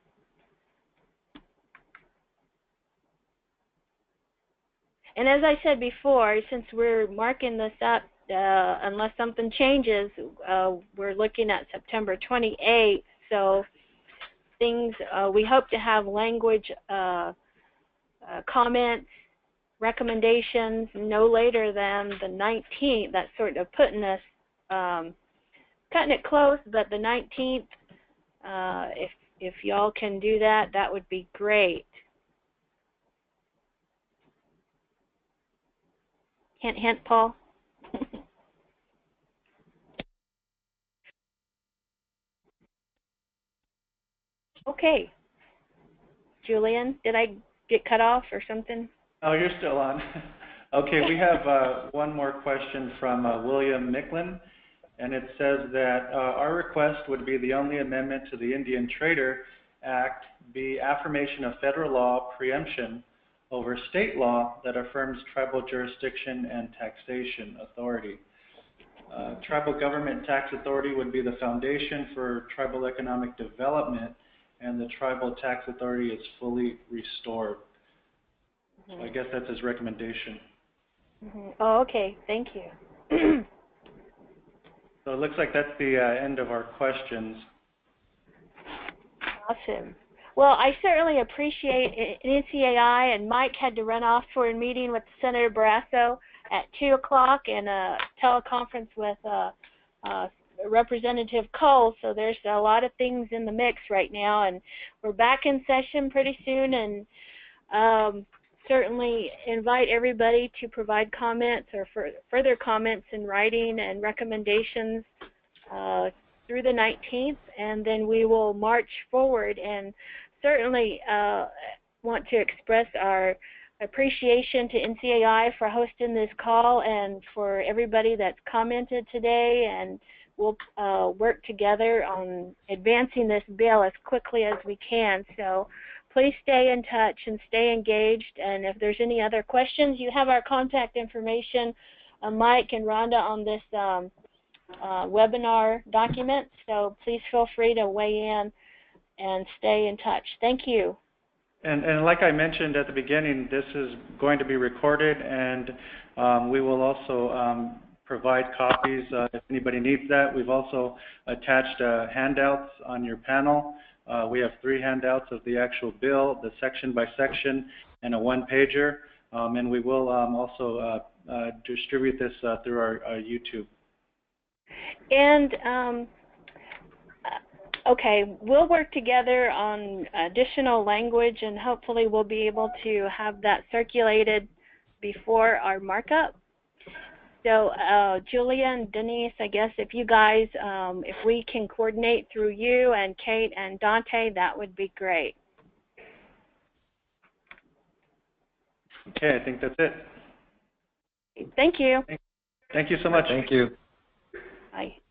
And as I said before, since we're marking this up, unless something changes, we're looking at September 28th. So things, we hope to have language, comments, recommendations no later than the 19th. That's sort of putting us, cutting it close, but the 19th, if y'all can do that, that would be great. Hint, hint, Paul. Okay. Julian, did I get cut off or something? Oh, you're still on. Okay, we have one more question from William Micklin, and it says that our request would be the only amendment to the Indian Trader Act be affirmation of federal law preemption over state law that affirms tribal jurisdiction and taxation authority. Tribal government tax authority would be the foundation for tribal economic development, and the tribal tax authority is fully restored. So I guess that's his recommendation. Oh, okay. Thank you. So it looks like that's the end of our questions. Awesome. Well, I certainly appreciate NCAI, and Mike had to run off for a meeting with Senator Barassi at 2 o'clock and a teleconference with Representative Cole, so there's a lot of things in the mix right now, and we're back in session pretty soon, and certainly invite everybody to provide comments or further comments in writing and recommendations through the 19th, and then we will march forward, and certainly want to express our appreciation to NCAI for hosting this call and for everybody that's commented today, and we'll work together on advancing this bill as quickly as we can. So please stay in touch and stay engaged, and if there's any other questions, you have our contact information, Mike and Rhonda, on this webinar document, so please feel free to weigh in and stay in touch. Thank you. And like I mentioned at the beginning, this is going to be recorded, and we will also provide copies if anybody needs that. We've also attached handouts on your panel. We have 3 handouts of the actual bill, the section by section, and a one-pager. And we will also distribute this through our YouTube. And okay, we'll work together on additional language, and hopefully we'll be able to have that circulated before our markup. So Julia and Denise, I guess if you guys, if we can coordinate through you and Kate and Dante, that would be great. Okay, I think that's it. Thank you. Thank you so much. Thank you. Bye.